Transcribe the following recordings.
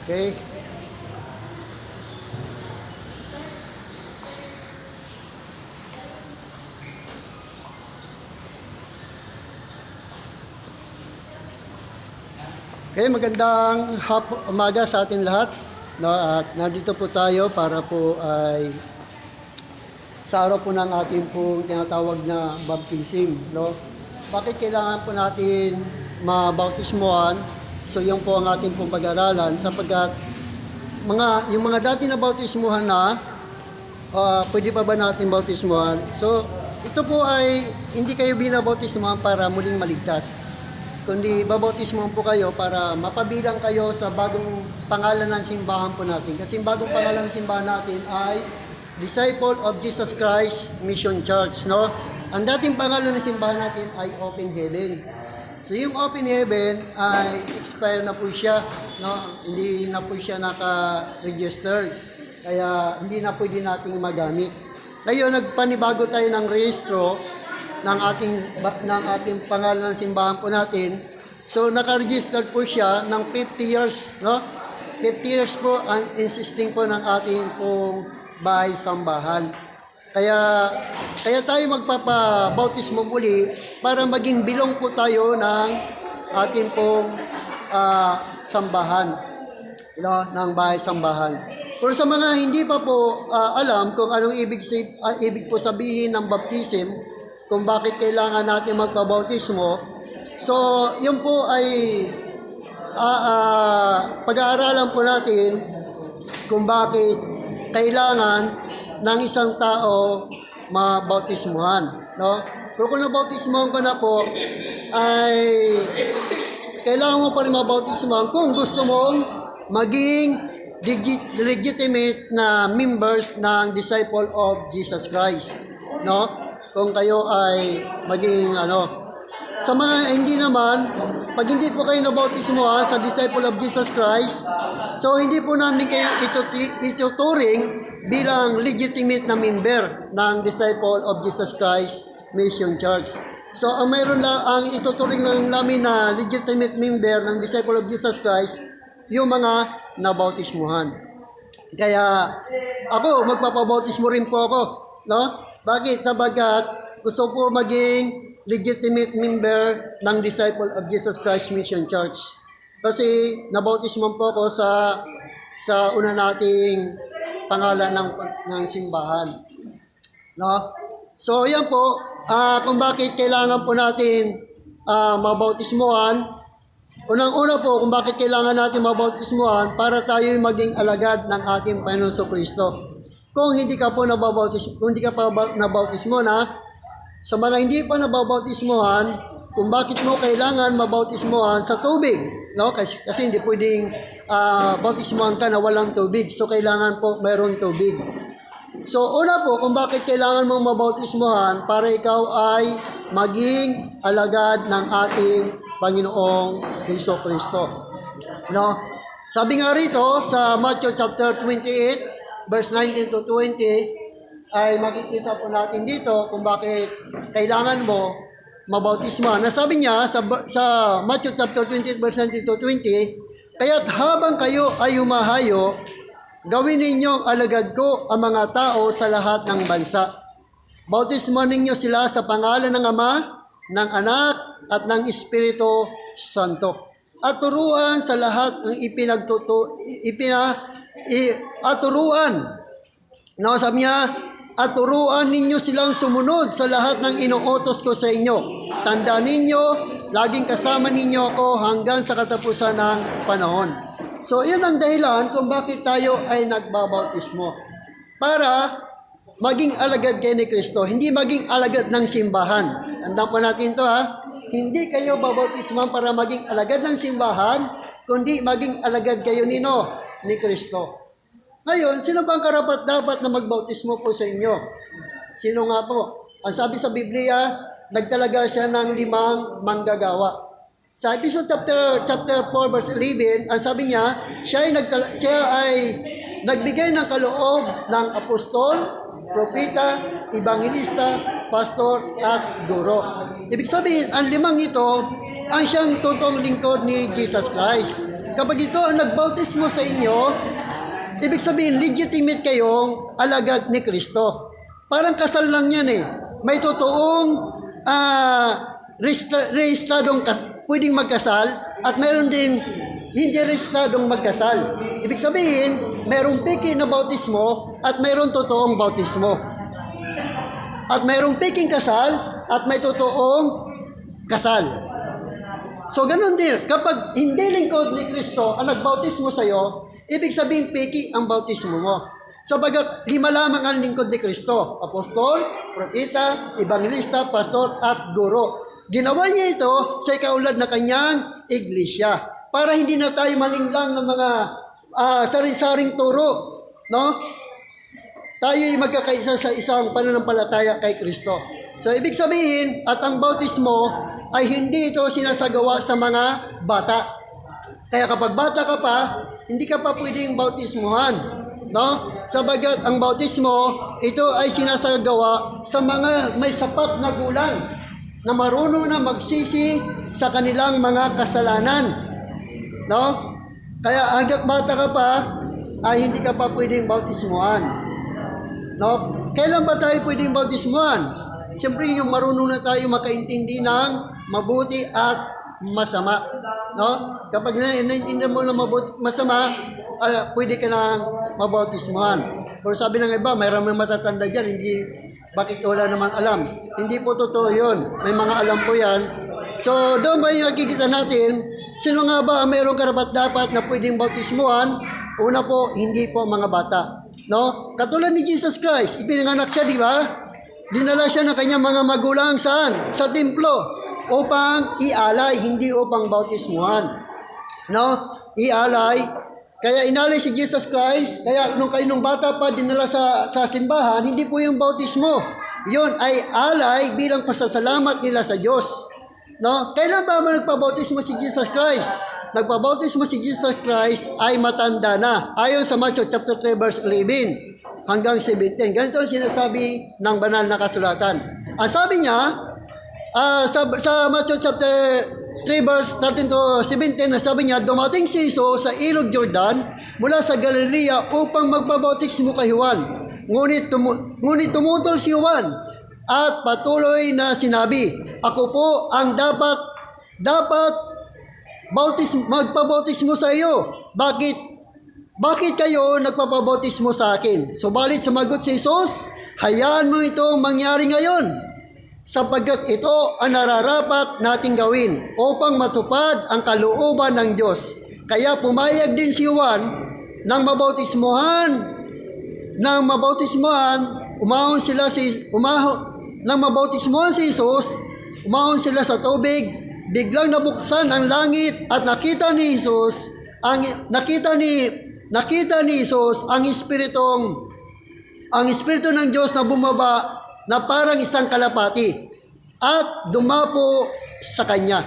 Okay? Okay, magandang umaga sa atin lahat. No, at nandito po tayo para po ay sa araw po ng ating pong tinatawag na baptism. No? Bakit kailangan po natin mabautismuhan? So, yun po ang ating pong pag-aralan sapagkat yung mga dati na bautismuhan na, pwede pa ba natin bautismuhan? So, ito po ay hindi kayo binabautismuhan para muling maligtas, kundi babautismuhan po kayo para mapabilang kayo sa bagong pangalan ng simbahan po natin. Kasi yung bagong pangalan ng simbahan natin ay Disciple of Jesus Christ Mission Church, no? Ang dating pangalan ng simbahan natin ay Open Heaven. So yung Open Heaven ay expire na po siya, no? Hindi na po siya naka-register. Kaya hindi na pwede nating magamit. Ngayon, nagpanibago tayo ng rehistro ng ating pangalan ng simbahan po natin. So naka-register po siya ng 50 years, no? 50 years po ang insisting po ng ating pong bahay sambahan. Kaya tayo magpapabautismo muli para maging bilong po tayo ng ating pong sambahan, ng bahay sambahan. Pero sa mga hindi pa po alam kung anong ibig po sabihin ng baptism, kung bakit kailangan natin magpabautismo. So, yun po ay pag-aaralan po natin kung bakit kailangan ng isang tao mabautismuhan, no? Pero kung nabautismuhan ko na po, ay kailangan mo pa rin mabautismuhan kung gusto mong maging legitimate na members ng Disciple of Jesus Christ, no? Kung kayo ay maging sa mga hindi naman, pag hindi po kayo nabautismuhan sa Disciple of Jesus Christ, so hindi po namin kayo ituturing bilang legitimate na member ng Disciple of Jesus Christ Mission Church. So ang ituturing lang namin na legitimate member ng Disciple of Jesus Christ, yung mga nabautismuhan. Kaya ako, magpapabautismo rin po ako, no? Bakit? Sabagat gusto po maging legitimate member ng Disciple of Jesus Christ Mission Church. Kasi nabautismo po ako sa una nating pangalan ng simbahan. No? So, yan po, kung bakit kailangan po natin mabautismuhan. Unang-una po, kung bakit kailangan natin mabautismuhan para tayo maging alagad ng ating Panginoon Kristo. Kung hindi ka pa nabautismo na, sa mga hindi pa nababautismuhan, kung bakit mo kailangan mabautismuhan sa tubig, no? Kasi hindi pwedeng bautismuhan ka na walang tubig. So, kailangan po mayroong tubig. So, una po, kung bakit kailangan mong mabautismuhan para ikaw ay maging alagad ng ating Panginoong Hesus Kristo. No? Sabi nga rito sa Matthew chapter 28, verse 19 to 20, ay makikita po natin dito kung bakit kailangan mo mabautisma. Nasabi niya sa Matthew chapter 28, verse 19 to 20, kaya't habang kayo ay humahayo, gawin ninyong alagad ko ang mga tao sa lahat ng bansa. Bautismo ninyo sila sa pangalan ng Ama, ng Anak, at ng Espiritu Santo. At turuan sa lahat ng sabi niya, at turuan ninyo silang sumunod sa lahat ng inuutos ko sa inyo. Tandaan ninyo, laging kasama ninyo ako hanggang sa katapusan ng panahon. So, yun ang dahilan kung bakit tayo ay nagbabautismo. Para maging alagad kayo ni Kristo, hindi maging alagad ng simbahan. Tandaan po natin to ha. Hindi kayo babautisman para maging alagad ng simbahan, kundi maging alagad kayo ni Kristo. Ngayon, sino bang karapat-dapat na magbautismo po sa inyo? Sino nga po? Ang sabi sa Biblia, nagtalaga siya ng 5 manggagawa. Sa Ephesians chapter 4, verse 11, ang sabi niya, siya ay nagbigay ng kaloob ng apostol, propeta, evangelista, pastor, at guro. Ibig sabihin, ang 5 ito, ang siyang totoong lingkod ni Jesus Christ. kapag ito ang nagbautismo sa inyo, ibig sabihin, legitimate kayong alagad ni Kristo. Parang kasal lang yan eh. May totoong rehistradong pwedeng magkasal at mayroon din hindi rehistradong magkasal. Ibig sabihin, mayroong piki na bautismo at mayroong totoong bautismo. At mayroong piking kasal at may totoong kasal. So ganun din, kapag hindi lingkod ni Kristo ang nagbautismo sa iyo, ibig sabihin piki ang bautismo mo. Sabagat 5 lamang ang lingkod ni Kristo: apostol, propeta, evangelista, pastor at guro. Ginawa niya ito sa ikaulad na kanyang iglesia para hindi na tayo malinglang ng mga sari-saring turo, no? Tayo ay magkakaisa sa isang pananampalataya kay Kristo. So ibig sabihin, at ang bautismo ay hindi ito sinasagawa sa mga bata. Kaya kapag bata ka pa, hindi ka pa pwedeng bautismuhan, no? Sabagat ang bautismo, ito ay sinasagawa sa mga may sapat na gulang na marunong na magsisi sa kanilang mga kasalanan, no? Kaya hanggat bata ka pa, ay hindi ka pa pwedeng bautismuhan, no? Kailan ba tayo pwedeng bautismuhan? Siyempre yung marunong na tayo makaintindi ng mabuti at masama, no? Kapag naiintindihan mo ng mabuti at masama, pwede ka nang mabautismuhan. Pero sabi ng iba, mayroong matatanda dyan, hindi, bakit wala namang alam? Hindi po totoo yun. May mga alam po yan. So, doon ba yung nakikita natin, sino nga ba ang mayroong karapat-dapat na pwedeng bautismuhan? Una po, hindi po mga bata, no? Katulad ni Jesus Christ, ipinanganak siya, di ba? Dinala siya ng kanyang mga magulang saan? Sa templo, upang ialay, hindi upang bautismuhan, no? Ialay. Kaya inalay si Jesus Christ, kaya nung bata pa dinala sa simbahan, hindi po yung bautismo. Yun ay alay bilang pasasalamat nila sa Diyos, no? Kailan ba nagpabautismo si Jesus Christ? Nagpabautismo si Jesus Christ ay matanda na. Ayon sa Matthew chapter 3 verse 11 hanggang 17. Ganito ang sinasabi ng banal na kasulatan. Ang sabi niya, sa Matthew chapter 3 verse 13 to 17, sabi niya, dumating si Jesus sa ilog Jordan mula sa Galilea upang magpabautismo kay Juan. Ngunit tumutol si Juan at patuloy na sinabi, ako po ang dapat magpabautismo sa iyo. Bakit kayo nagpapabautismo sa akin? Subalit sumagot si Jesus, hayaan mo itong mangyari ngayon, sapagkat ito ang nararapat nating gawin upang matupad ang kalooban ng Diyos. Kaya pumayag din si Juan nang mabautismuhan, nang mabautismuhan si Jesus, umahon sila sa tubig, biglang nabuksan ang langit at nakita ni Jesus ang Espiritu ng Diyos na bumaba na parang isang kalapati at dumapo sa kanya.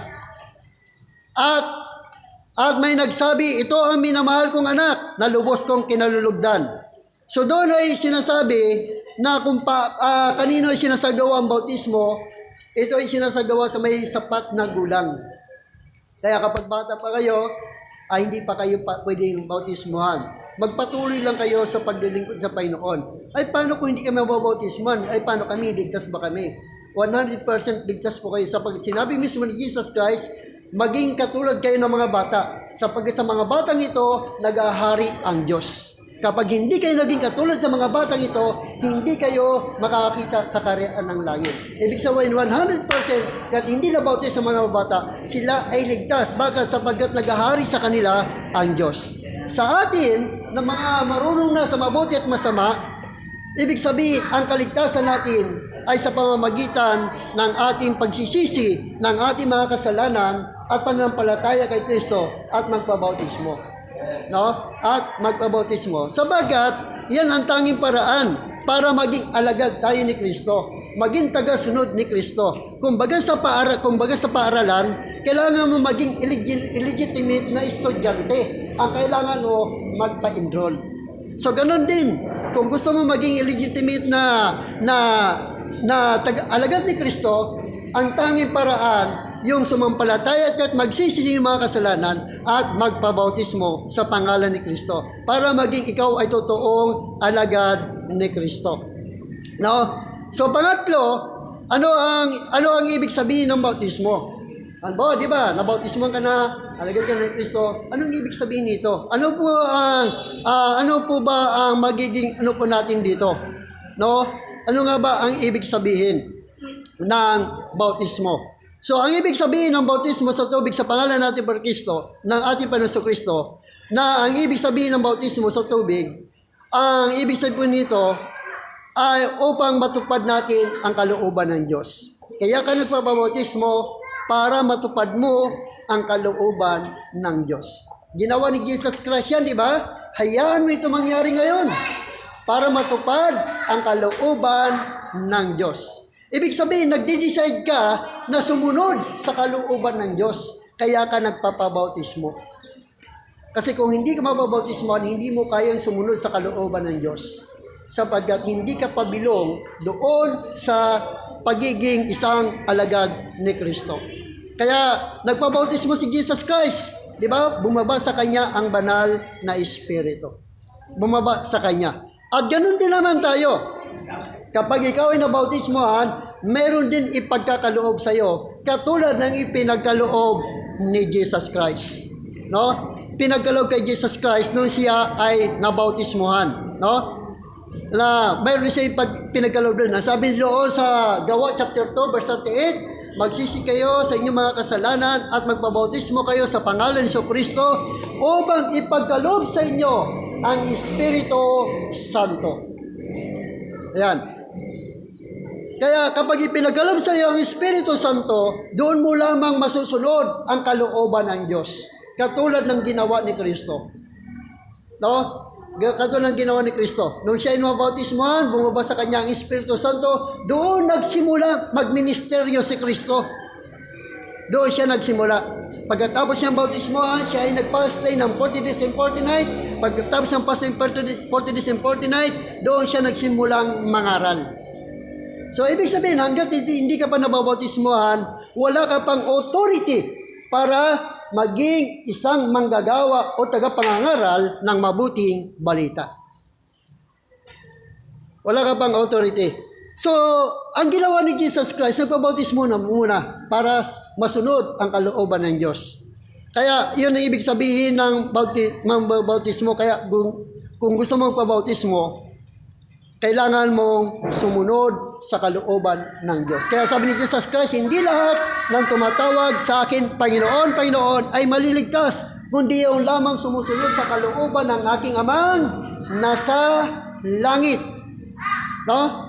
At may nagsabi, ito ang minamahal kong anak na lubos kong kinalulugdan. So doon ay sinasabi na kung kanino ay sinasagawa ang bautismo, ito ay sinasagawa sa may sapat na gulang. Kaya kapag bata pa kayo, ay hindi pa kayo pwedeng bautismuhan. Magpatuloy lang kayo sa paglilingkod sa Panginoon. Ay paano kung hindi kami mabautismuhan? Ay paano kami? Ligtas ba kami? 100% ligtas po kayo. Sapagkat sinabi mismo ni Jesus Christ, maging katulad kayo ng mga bata. Sapagkat sa mga batang ito, nag-ahari ang Diyos. Kapag hindi kayo naging katulad sa mga batang ito, hindi kayo makakakita sa karyaan ng langit. Ibig sabihin, 100% kahit hindi nabautis sa mga bata, sila ay ligtas. Bakit? Sapagkat nag-ahari sa kanila ang Diyos. Sa atin, na mga marunong na sa mabuti at masama, ibig sabihin, ang kaligtasan natin ay sa pamamagitan ng ating pagsisisi, ng ating mga kasalanan at pananampalataya kay Kristo at magpabautismo. No? At magpabautismo. Sabagat, yan ang tanging paraan para maging alagad tayo ni Kristo, maging tagasunod ni Kristo. Kumbaga sa paaralan, kailangan mo maging illegitimate na estudyante. Ang kailangan mo magpa-enroll. So ganun din, kung gusto mo maging illegitimate na alagad ni Kristo, ang tanging paraan yung sumampalataya at magsisisi ng mga kasalanan at magpabautismo sa pangalan ni Kristo para maging ikaw ay totoong alagad ni Kristo. No? So pangatlo, ano ang ibig sabihin ng bautismo? Ano, di ba? Nabautismo ka na, alagad ka ng Kristo. Anong ibig sabihin nito? Ano po ba ang magiging po natin dito? No? Ano nga ba ang ibig sabihin ng bautismo? So, ang ibig sabihin ng bautismo sa tubig sa pangalan natin por Kristo, ng ating Panginoon Kristo, na ang ibig sabihin ng bautismo sa tubig, ang ibig sabihin nito ay upang matupad natin ang kalooban ng Diyos. Kaya ka nagpapabautismo para matupad mo ang kalooban ng Diyos. Ginawa ni Jesus Christ yan, di ba? Hayaan mo ito mangyari ngayon para matupad ang kalooban ng Diyos. Ibig sabihin, nagde-decide ka na sumunod sa kalooban ng Diyos. Kaya ka nagpapabautismo. Kasi kung hindi ka mapabautismohan, hindi mo kayang sumunod sa kalooban ng Diyos. Sapagkat hindi ka pabilong doon sa pagiging isang alagad ni Kristo. Kaya nagpabautismo si Jesus Christ. Di ba? Bumaba sa Kanya ang banal na Espiritu. Bumaba sa Kanya. At ganun din naman tayo. Kapag ikaw ay nabautismohan, meron din ipagkakaloob sa iyo, katulad ng ipinagkaloob ni Jesus Christ. No? Pinagkaloob kay Jesus Christ nung siya ay nabautismohan. No? Na mayroon siya pinagkaloob doon. Sabi doon sa Gawa chapter 2 verse 38, magsisi kayo sa inyong mga kasalanan at magpabautismo kayo sa pangalan ni Kristo upang ipagkaloob sa inyo ang Espiritu Santo. Ayan. Kaya kapag ipinagkaloob sa iyo ang Espiritu Santo, doon mo lamang masusunod ang kalooban ng Diyos. Katulad ng ginawa ni Kristo. No? Katulad ng ginawa ni Kristo. Nung siya ay nabautismohan, bumaba sa kanya ang Espiritu Santo, doon nagsimula magministeryo si Kristo. Doon siya nagsimula. Pagkatapos siyang bautismohan, siya ay nagpastay ng 40 days and 40 nights. Pagkatapos ng pastay ng 40 days and 40 nights, doon siya nagsimulang mangaral. So, ibig sabihin, hanggang hindi ka pa nababautismohan, wala ka pang authority para maging isang manggagawa o tagapangangaral ng mabuting balita. Wala ka pang authority. So, ang ginawa ni Jesus Christ, nagpabautismo na muna para masunod ang kalooban ng Diyos. Kaya, yun ang ibig sabihin ng bautismo. Kaya, kung gusto mong pabautismo, kailangan mong sumunod sa kalooban ng Diyos. Kaya sabi ni Jesus Christ, hindi lahat ng tumatawag sa akin, Panginoon, Panginoon, ay maliligtas, kundi yung lamang sumusunod sa kalooban ng aking amang nasa langit. No?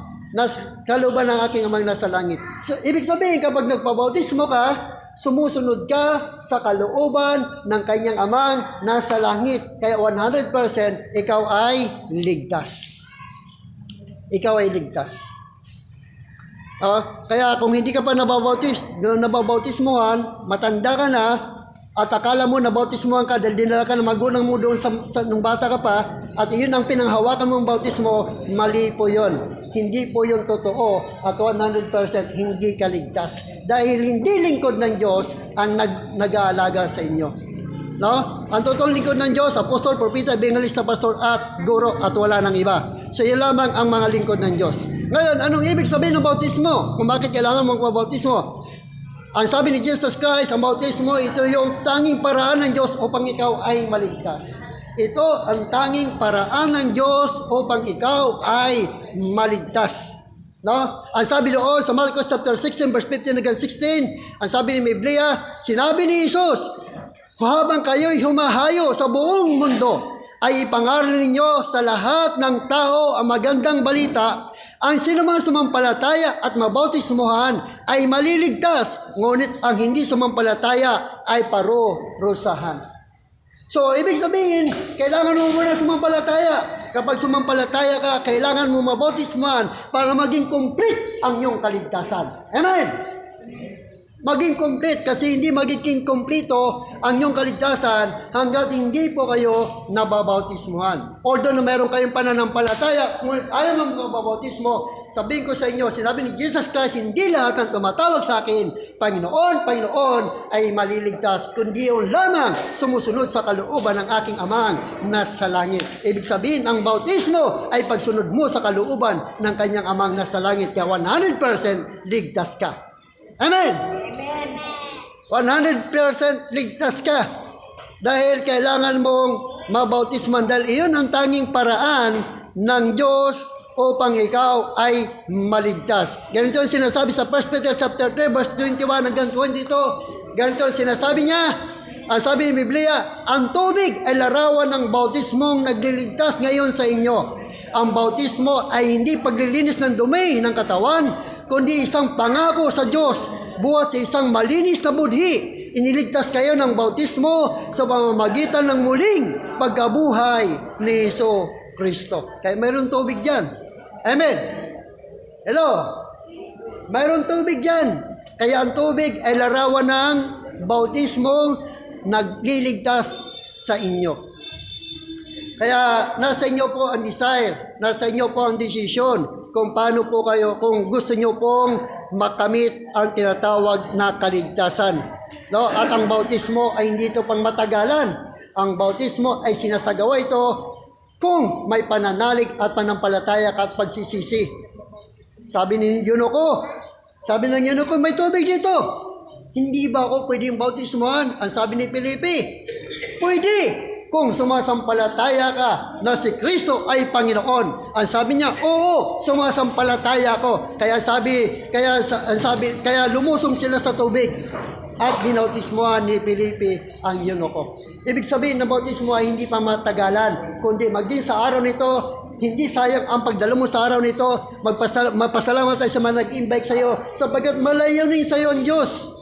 Kalooban ng aking amang nasa langit. So, ibig sabihin, kapag nagpabautismo ka, sumusunod ka sa kalooban ng kanyang amang nasa langit. Kaya 100% ikaw ay ligtas. Ikaw ay ligtas. Kaya kung hindi ka pa nababautismohan, matanda ka na, at akala mo nabautismohan ka dahil dinala ka ng magulang mo doon nung bata ka pa, at iyon ang pinanghawakan mong bautismo, mali po yun. Hindi po yung totoo at 100% hindi ka ligtas. Dahil hindi lingkod ng Diyos ang nag-aalaga sa inyo. No? Ang totoong lingkod ng Diyos, apostol, propeta, evangelista, pastor, at guro, at wala nang iba. So, yun lamang ang mga lingkod ng Diyos. Ngayon, anong ibig sabihin ng bautismo? Kung bakit kailangan mong mabautismo? Ang sabi ni Jesus Christ, ang bautismo, ito yung tanging paraan ng Diyos upang ikaw ay maligtas. Ito ang tanging paraan ng Diyos upang ikaw ay maligtas. No? Ang sabi doon sa Marcos chapter 16, verse 15 hanggang 16, ang sabi ni Biblia, sinabi ni Jesus, habang kayo'y humahayo sa buong mundo, ay ipangaral ninyo sa lahat ng tao ang magandang balita. Ang sinumang sumampalataya at mabautismohan ay maliligtas, ngunit ang hindi sumampalataya ay parurusahan. So, ibig sabihin, kailangan mo muna sumampalataya. Kapag sumampalataya ka, kailangan mo mabautismohan para maging complete ang iyong kaligtasan. Amen? maging complete kasi hindi magiging kompleto ang inyong kaligtasan hanggat hindi po kayo nababautismuhan. Although na meron kayong pananampalataya, kung ayaw ng mababautismo, sabihin ko sa inyo, sinabi ni Jesus Christ, hindi lahat ng tumatawag sa akin, Panginoon, Panginoon, ay maliligtas, kundi yung lamang sumusunod sa kalooban ng aking amang nasa langit. Ibig sabihin, ang bautismo ay pagsunod mo sa kalooban ng kanyang amang nasa langit, kaya 100% ligtas ka. Amen! 100% ligtas ka. Dahil kailangan mong mabautisman dahil iyon ang tanging paraan ng Diyos upang ikaw ay maligtas. Ganito ang sinasabi sa 1 Peter chapter 3 verse 21 hanggang 22. Ganito ang sinasabi niya. Ang sabi ni Biblia, ang tubig ay larawan ng bautismong nagliligtas ngayon sa inyo. Ang bautismo ay hindi paglilinis ng dumi ng katawan, kundi isang pangako sa Diyos buhat sa isang malinis na budhi. Iniligtas kayo ng bautismo sa pamamagitan ng muling pagkabuhay ni Hesus Kristo. Kaya mayroon tubig dyan. Amen. Hello? Mayroon tubig dyan. Kaya ang tubig ay larawan ng bautismo nagliligtas sa inyo. Kaya nasa inyo po ang desire, nasa inyo po ang desisyon kung paano po kayo, kung gusto nyo pong makamit ang tinatawag na kaligtasan. No? At ang bautismo ay hindi ito pang matagalan. Ang bautismo ay sinasagawa ito kung may pananalig at panampalataya at pagsisisi. Sabi ng eunuko, may tubig dito. Hindi ba ako pwedeng bautismohan? Ang sabi ni Felipe, pwede. Kung sumasampalataya ka na si Kristo ay Panginoon. Ang sabi niya, oo, sumasampalataya ko. Kaya lumusong sila sa tubig at binautismohan ni Felipe ang eunuko. Ibig sabihin na bautismo ay hindi pa matagalan, kundi maging sa araw nito, hindi sayang ang pagdala mo sa araw nito, magpasalamat tayo sa mga nag-invite sa iyo, sapagkat malayanin sa iyo ang Diyos.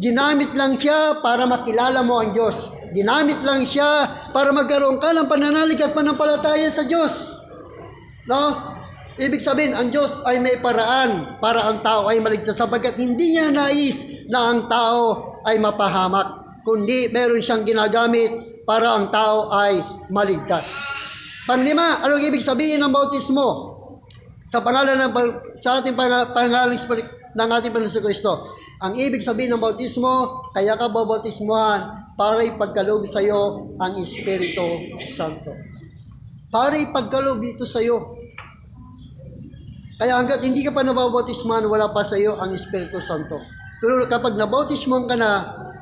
Ginamit lang siya para makilala mo ang Diyos. Ginamit lang siya para magkaroon ka ng pananalig at panampalataya sa Diyos. No? Ibig sabihin, ang Diyos ay may paraan para ang tao ay maligtas sapagkat hindi niya nais na ang tao ay mapahamak, kundi meron siyang ginagamit para ang tao ay maligtas. Panglima, anong ibig sabihin ng bautismo? Sa ating pangalan ng ating Panginoon Kristo. Ang ibig sabihin ng bautismo, kaya ka babautismuhan para ipagkaloob sa iyo ang Espiritu Santo. Para ipagkaloob ito sa iyo. Kaya hanggat hindi ka pa nababautismuhan, wala pa sa iyo ang Espiritu Santo. Pero kapag nabautismuhan ka na,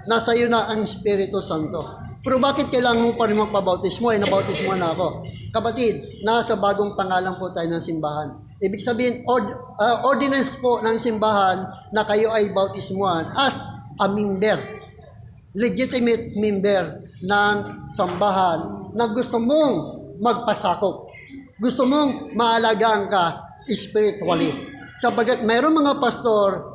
nasa iyo na ang Espiritu Santo. Pero bakit kailangan mo pa rin magpabautismo? Nabautismuhan na ako. Kapatid, nasa bagong pangalan po tayo ng simbahan. Ibig sabihin, ordinance po ng simbahan na kayo ay bautismuhan as a member, legitimate member ng sambahan na gusto mong magpasakop. Gusto mong maalagaan ka spiritually. Sapagat mayroong mga pastor,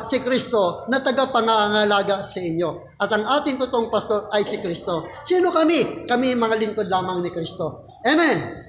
si Kristo na tagapangangalaga sa inyo. At ang ating totoong pastor ay si Kristo. Sino kami? Kami mga lingkod lamang ni Kristo. Amen!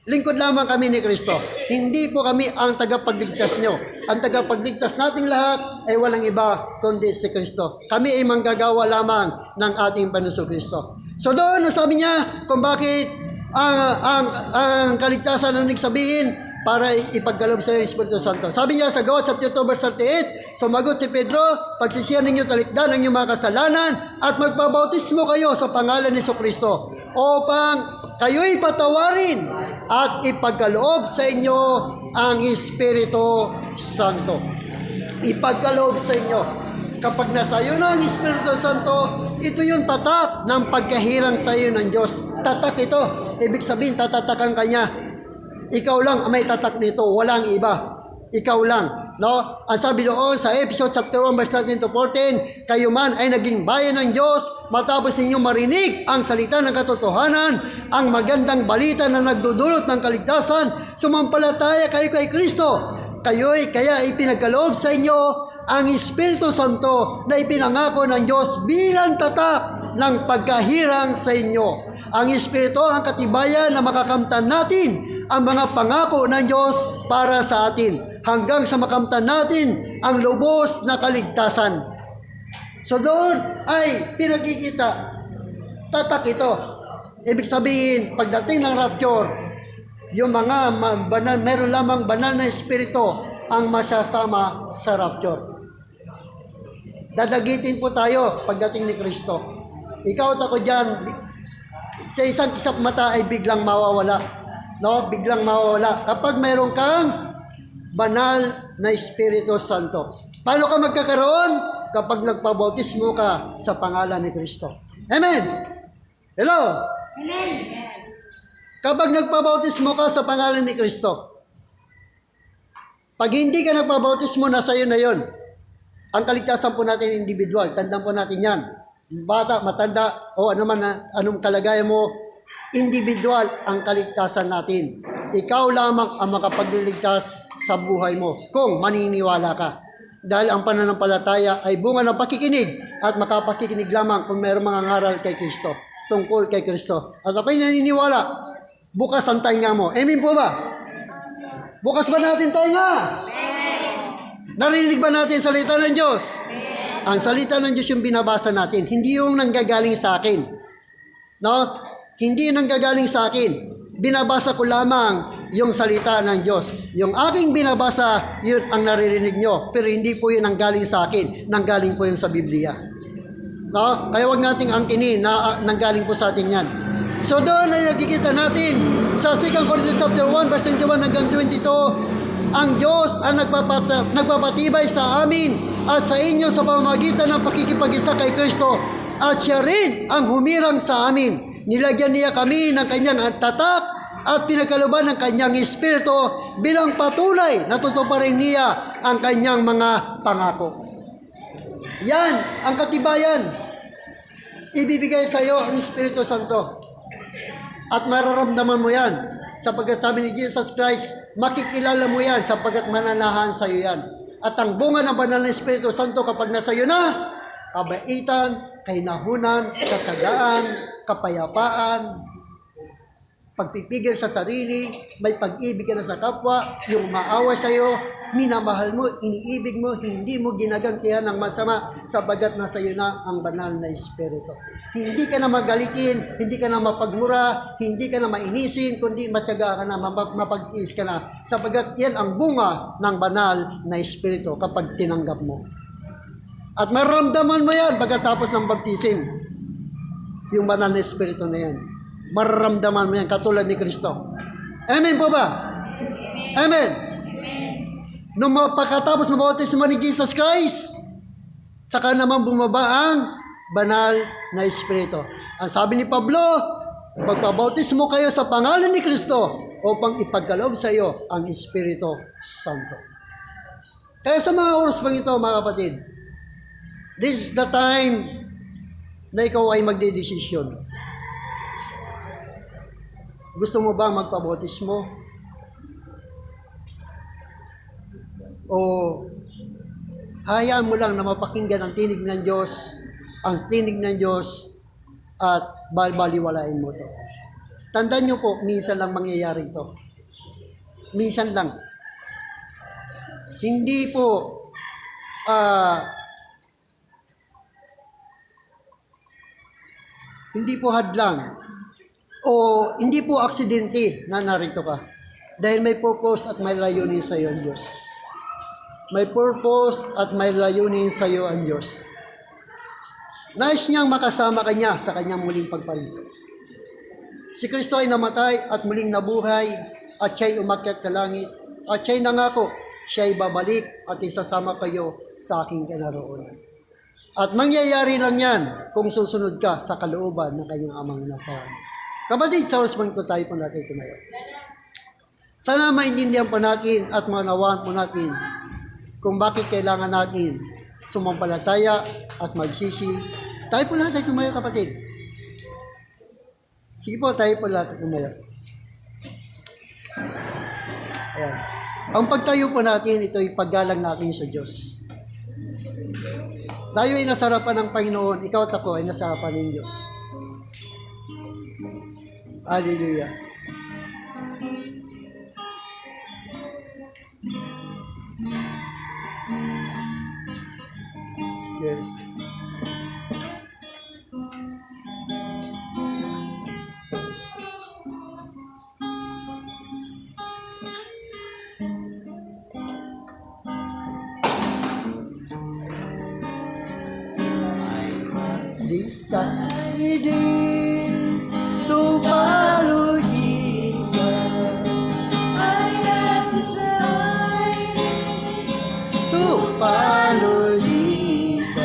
Lingkod lamang kami ni Kristo. Hindi po kami ang tagapagligtas nyo. Ang tagapagligtas nating lahat ay walang iba kundi si Kristo. Kami ay manggagawa lamang ng ating Panginoon Kristo. So doon, nasabi niya kung bakit ang kaligtasan na nagsabihin para ipagkaloob sa iyo ang Espiritu Santo. Sabi niya sa Gawa chapter 2 verse 38, sumagot si Pedro, pagsisihan ninyo talikdan ang inyong mga kasalanan at magpabautismo kayo sa pangalan ni Kristo upang kayo'y patawarin at ipagkaloob sa inyo ang Espiritu Santo. Ipagkaloob sa inyo. Kapag nasa iyo na ang Espiritu Santo, ito yung tatak ng pagkahirang sa iyo ng Diyos. Tatak ito. Ibig sabihin, tatatakan ka niya. Ikaw lang ang may tatak nito, walang iba. Ikaw lang, no? Ang sabi doon sa Ephesians chapter 1 verse 13 to 14, kayo man ay naging bayan ng Diyos matapos ninyong marinig ang salita ng katotohanan, ang magandang balita na nagdudulot ng kaligtasan, sumampalataya kayo kay Kristo. Kayo'y kaya ipinagkaloob sa inyo ang Espiritu Santo na ipinangako ng Diyos bilang tatak ng pagkahirang sa inyo. Ang Espiritu ang katibayan na makakamtan natin ang mga pangako ng Diyos para sa atin hanggang sa makamtan natin ang lubos na kaligtasan. So doon ay pinakikita, tatak ito. Ibig sabihin, pagdating ng rapture, yung mga banal, meron lamang banal na espiritu ang masasama sa rapture. Dadagitin po tayo pagdating ni Kristo. Ikaw at ako dyan, sa isang kisap mata ay biglang mawawala. No? Biglang mawawala. Kapag mayroon kang banal na Espiritu Santo. Paano ka magkakaroon? Kapag nagpabautismo ka sa pangalan ni Kristo. Amen? Hello? Amen. Kapag nagpabautismo ka sa pangalan ni Kristo, pag hindi ka nagpabautismo, nasa iyo na yon. Ang kaligtasan po natin individual, tandaan po natin yan. Bata, matanda, o anong kalagayan mo, individual ang kaligtasan natin. Ikaw lamang ang makapagliligtas sa buhay mo kung maniniwala ka. Dahil ang pananampalataya ay bunga ng pakikinig at makapakikinig lamang kung mayroong mga ngaral kay Kristo, tungkol kay Kristo. At ako'y naniniwala, bukas ang tainga mo. Amen po ba? Bukas ba natin tainga? Narinig ba natin salita ng Diyos? Ang salita ng Diyos yung binabasa natin, hindi yung nanggagaling sa akin. No? Hindi yung nanggagaling sa akin. Binabasa ko lamang yung salita ng Diyos. Yung aking binabasa, yun ang naririnig nyo. Pero hindi po yun nanggaling sa akin. Nanggaling po yun sa Biblia. No? Kaya wag nating angkinin na nanggaling po sa atin yan. So doon ay nakikita natin sa 2 Corinthians chapter 1 verse 21 hanggang 22, ang Diyos ang nagpapatibay sa amin at sa inyo sa pamamagitan ng pakikipag-isa kay Kristo, at siya rin ang humirang sa amin. Nilagyan niya kami ng kanyang tatak at pinagkalooban ng kanyang espiritu bilang patunay na tutuparin niya ang kanyang mga pangako. Yan ang katibayan. Ibibigay sa iyo ang Espiritu Santo. At mararamdaman mo yan. Sapagkat sabi ni Jesus Christ, makikilala mo yan sapagkat mananahan sa iyo yan. At ang bunga ng banal na Espiritu Santo kapag nasa iyo na, kabaitan, kainahunan, katagaan, kapayapaan, pagpipigil sa sarili, may pag-ibig ka na sa kapwa, yung maawa sa iyo, minamahal mo, iniibig mo, hindi mo ginagantihan ng masama sapagkat nasa iyo na ang banal na Espiritu. Hindi ka na magalitin, hindi ka na mapagmura, hindi ka na mainisin, kundi matyaga ka na, mapag-is ka na sapagkat yan ang bunga ng banal na Espiritu kapag tinanggap mo. At maramdaman mo yan pagkatapos ng baptisim, yung banal na Espiritu na yan. Mararamdaman mo yan katulad ni Kristo. Amen po ba? Amen. Nung pagkatapos ng bautismo ni Jesus Christ, saka naman bumaba ang banal na Espiritu. Ang sabi ni Pablo, magpabautismo kayo sa pangalan ni Kristo upang ipagkaloob sa iyo ang Espiritu Santo. Kaya sa mga oras pang ito, mga kapatid, this is the time na ikaw ay magdedesisyon. Gusto mo ba magpabautismo? O hayaan mo lang na mapakinggan ang tinig ng Diyos, at balbaliwalain mo to. Tandaan nyo po, minsan lang mangyayari ito. Minsan lang. Hindi po hadlang o hindi po aksidente na narito ka. Dahil may purpose at may layunin sa iyo ang Diyos. May purpose at may layunin sa iyo ang Diyos. Nais niyang makasama kanya sa kanyang muling pagparito. Si Kristo ay namatay at muling nabuhay at siya'y umakyat sa langit at siya'y nangako, siya'y babalik at isasama kayo sa aking kinaroonan. At mangyayari lang yan kung susunod ka sa kalooban ng kanyang amang nasa langit. Kapatid, sa oras ko tayo po natin tumayo. Sana maintindihan po natin at manawaan po natin kung bakit kailangan natin sumampalataya at magsisi. Tayo po lahat tayo tumayo, kapatid. Sige po, tayo po lahat tumayo. Ayan. Ang pagtayo po natin, ito ay paggalang natin sa Diyos. Tayo ay nasa harapan ng Panginoon, ikaw at ako ay nasa harapan ng Diyos. Hallelujah. decided to follow Jesus. I have decided To follow Jesus.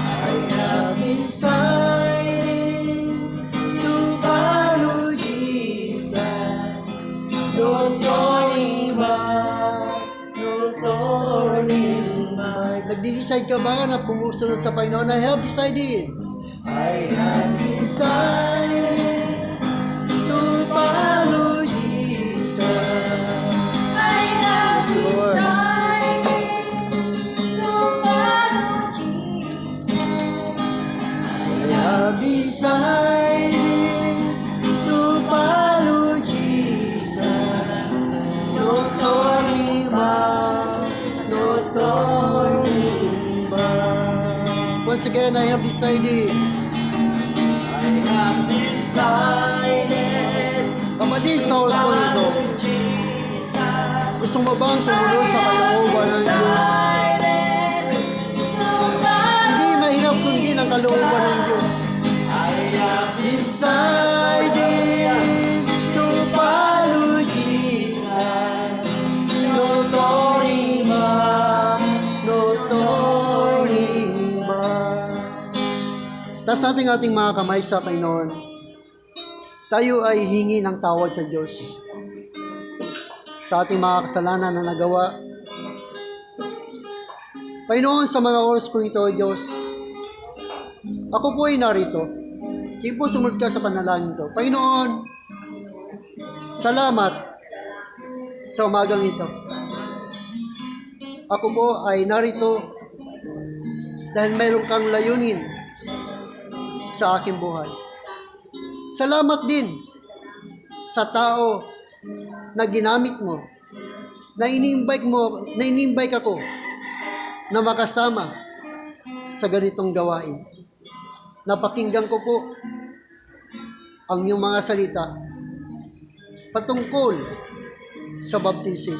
I have decided to follow Jesus. No turning back, no turning back. Nagde-decide ka ba na pumusunod sa Panginoon? I have decided. I have decided to follow Jesus. I have Lord. decided to follow Jesus. I have decided to follow Jesus. No turning back, no turning back. Once again, I have decided. I have decided. Kapatid, sa oras po nito, gusto mo bang sumunod sa kalooban ng Diyos? Hindi mahirap sundin ang kalooban ng Diyos. I have decided to follow Jesus. No turning back, no turning back. Taas natin ating mga kamay sa Panginoon. Tayo ay hingi ng tawad sa Diyos sa ating mga kasalanan na nagawa. Panginoon, sa mga oras po ito, Diyos, ako po ay narito. Sige po, sumunod ka sa panalangin ito. Panginoon, salamat sa umagang ito. Ako po ay narito dahil mayroon kang layunin sa aking buhay. Salamat din sa tao na ginamit mo, na ini-invite ako na makasama sa ganitong gawain. Napakinggan ko po ang iyong mga salita patungkol sa baptism.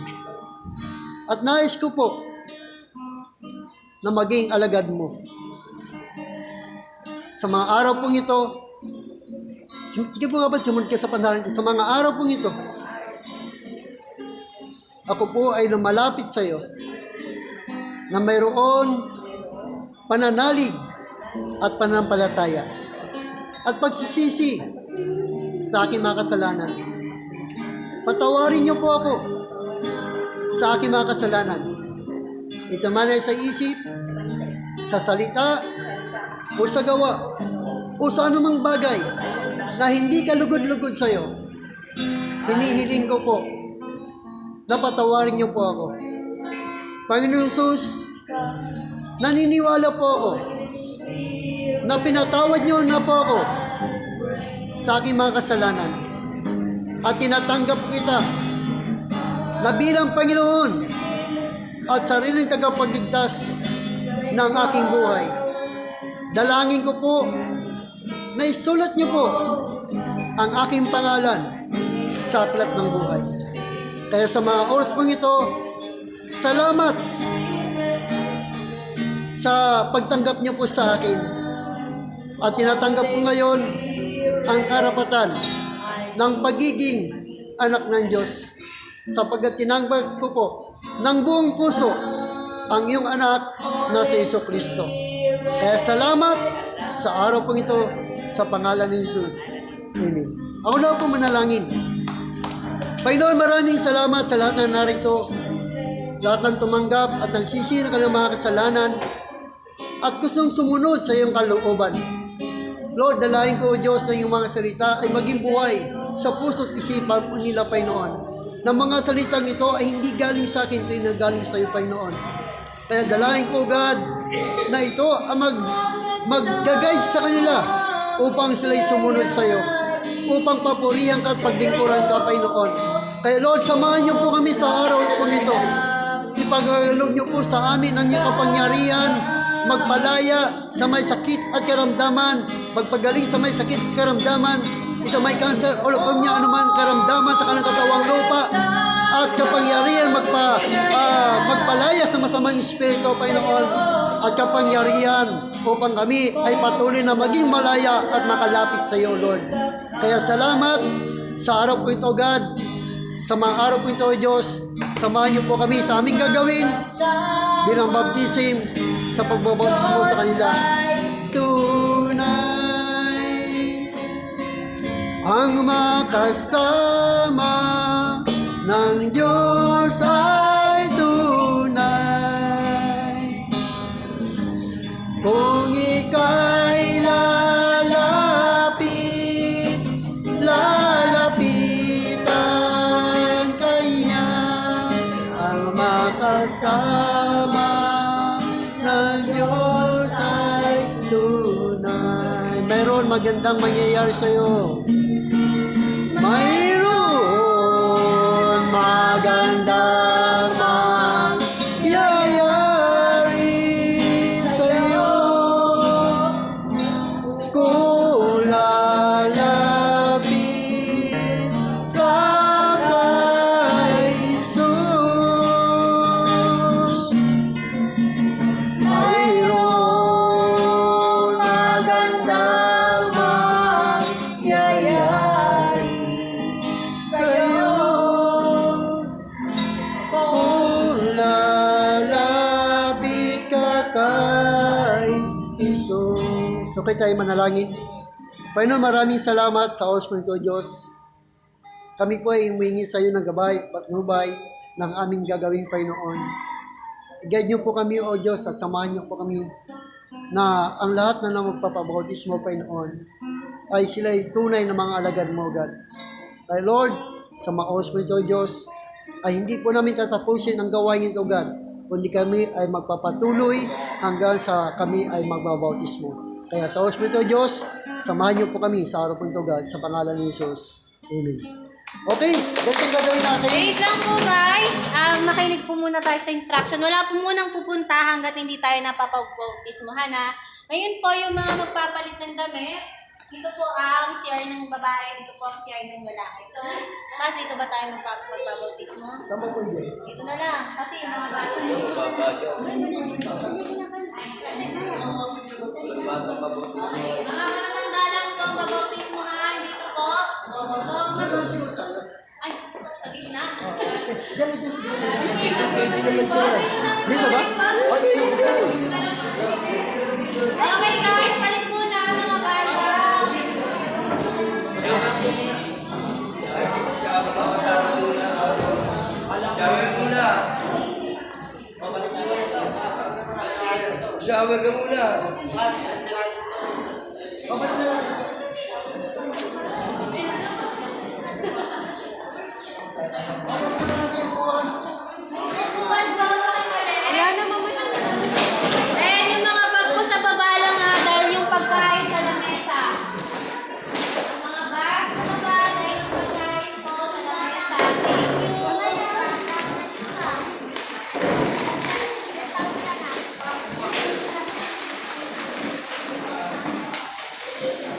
At nais ko po na maging alagad mo. Sa mga araw pong ito, sige po kapag sumunod ka sa pandahan, sa mga araw pong ito, ako po ay lumalapit sa iyo na mayroon pananalig at pananampalataya at pagsisisi sa aking mga kasalanan. Patawarin niyo po ako sa aking mga kasalanan. Ito man ay sa isip, sa salita, o sa gawa, o sa anumang bagay na hindi ka lugod-lugod sa iyo. Hinihiling ko po na patawarin niyo po ako. Panginoon Jesus, naniniwala po ako na pinatawad niyo na po ako sa aking mga kasalanan at tinatanggap kita na bilang Panginoon at sariling tagapagligtas ng aking buhay. Dalangin ko po na isulat niyo po ang aking pangalan sa aklat ng buhay. Kaya sa mga oras pong ito, salamat sa pagtanggap niyo po sa akin. At tinatanggap ko ngayon ang karapatan ng pagiging anak ng Diyos sapagkat tinanggap ko po ng buong puso ang iyong anak na si Jesucristo. Kaya salamat sa araw pong ito sa pangalan ni Jesus. Amen. Ako na po manalangin. Panginoon, maraming salamat sa lahat na narito, lahat ng tumanggap at nagsisi ng kanilang mga kasalanan at gustong sumunod sa iyong kalooban. Lord, dalahin ko, Diyos, na iyong mga salita ay maging buhay sa puso't isipan po nila, Panginoon. Na mga salitang ito ay hindi galing sa akin, ito ay nagaling sa iyo, Panginoon. Kaya dalahin ko, God, na ito ang mag-guide sa kanila upang sila'y sumunod sa iyo, upang papurihan ka at paglingkuran ka, Panginoon. Kaya Lord, samahan niyo po kami sa araw po nito. Ipagkaloob niyo po sa amin ang iyong kapangyarihan, magpalaya sa may sakit at karamdaman, magpagaling sa may sakit at karamdaman, ito may cancer o leukemia, anuman karamdaman sa kanang katawang lupa, at kapangyarihan magpalayas ng masamang espiritu, Panginoon. at kapangyarihan upang kami ay patuloy na maging malaya at makalapit sa iyo, Lord. Kaya salamat sa araw po ito, God. Sa mga araw po ito, Diyos, samahan niyo po kami sa aming gagawin bilang baptism sa pagbabautismo sa kanila. Tunay ang makasama ng Diyos ay tunay. Kung ika'y lalapitan kanya, ang makasama ng Diyos ay tunay. Mayroon magandang mangyayari sa iyo. Mayroon magandang mangyayari sa iyo kung lalapit ka kay Jesus. Mayroon magandang mangyayari sa'yo kung lalapit ka kay Jesus. Okay tayo manalangin. Panginoon, maraming salamat sa oras mo ito, Diyos. Kami po ay humingi sa iyo ng gabay, patnubay ng aming gagawing Panginoon. I-guide niyo po kami, O Diyos, at samahan niyo po kami na ang lahat na magpapabautismo, Panginoon, ay sila ay tunay na mga alagad mo, God. Kaya Lord, sa mga oras mo ito, Diyos, ay hindi po namin tatapusin ang gawain ito, God, kundi kami ay magpapatuloy hanggang sa kami ay magbabautismo. Kaya sa oras mo ito, Diyos, samahan niyo po kami sa araw po ito, God, sa pangalan ni Jesus. Amen. Okay, ganito yung gagawin natin. Wait lang po guys, makinig po muna tayo sa instruction. Wala po munang pupunta hanggat hindi tayo napapabautismohan ha. Ngayon po yung mga magpapalit ng damit, dito po ang CR ng babae, dito po ang CR ng lalaki. So, mas dito ba tayo magbabautismo? Tama po yun. Dito na lang, kasi yung mga bata. Mga matatanda lang po ang babautismohan dito po. So, ay, sa gitna. Dito ba? Okay guys, palit muna mga bata. Shower ka muna. Buwan ba kayo ulit? Ayan na mama. Ayan yung mga bag ko sa baba lang ha, dahil yung pagkain sa lamesa. Yung mga bag sa baba, dahil yung pagkain ko sa lamesa. Thank you.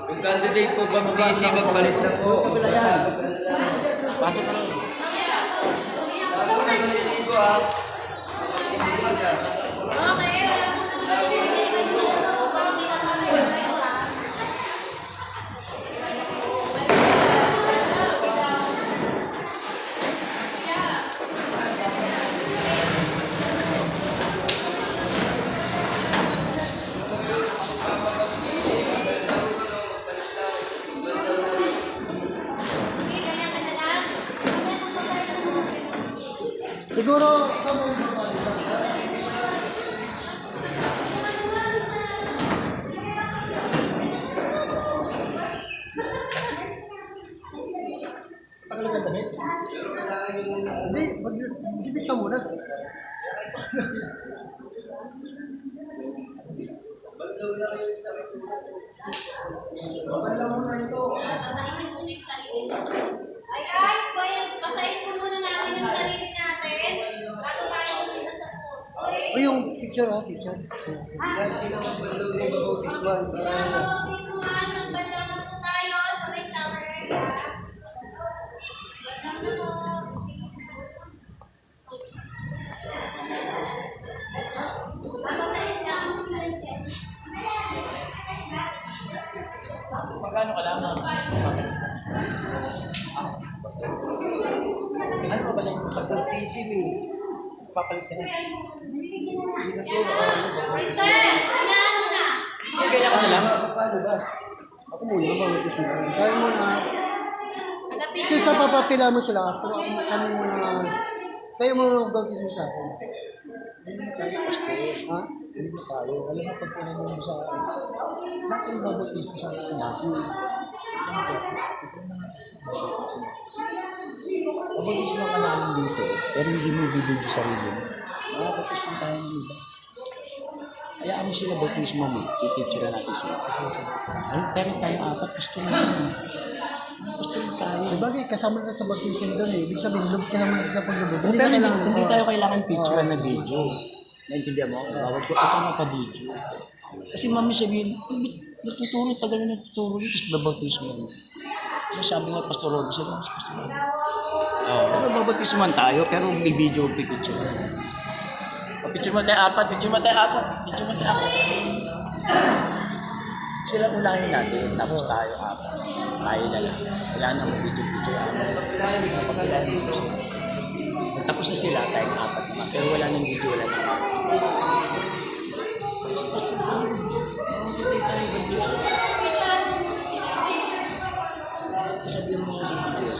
Yung candidate po baptisi, magpalit na po. Okay, wala po sa mga Okay, ganyan ka na lang. Siguro, tagal ka damit? Hindi, magbibis ka muna. Basahin niyo muna yung sarili niyo. Ay guys, basahin po muna natin yung sarili natin bago tayo Picture ha, picture. Bautismuhan, magbandaman po tayo sa may shower area. Bandaman po. Tapos sa inyo. Magkano ka lang? Ano ba siya? Pagka-PC mo, papalit ka na. Mister, unahan mo na. Sige, ganyan ka na lang. Ako muna, mabautis mo. Kaya mo na. Agapin Kasi sa papapila mo sila, pero kami muna, kayo muna magbautis mo sa akin. Ha? Hindi mo tayo. Alam mo, pag pinanong mo sa akin, bakit yung babatis mo sa akin? Babatis mo ka namin dito, pero hindi mo bibig sa sarili mo. Babatis mo tayo ng iba. Hayaan mo sila babatis mo mo. Pipicture natin sila. Ay, pero tayo apat, gusto mo yun. Gusto mo tayo. Sabagay, kasama na sa baptism doon eh. Ibig sabihin, kasama na sa paglubog. Pero hindi tayo kailangan picture na video. Naintindihan mo? Bawag ko ito mapa-video. Kasi mami sabihin, natuturo, tagal na natuturo, tapos babautismo mo. Sabi nga, Pastor Rod, sabi nga, Pastor Rod. Pero babautismo tayo, pero may video, may picture. Picture mo tayo apat, picture mo tayo apat, picture mo tayo apat. Sila ulahin natin, tapos tayo apat. Tayo na lang. Wala na mo video-video. Pagkailangan mo sila. Tapos na sila, tayong apat naman. Pero wala nang video, wala nang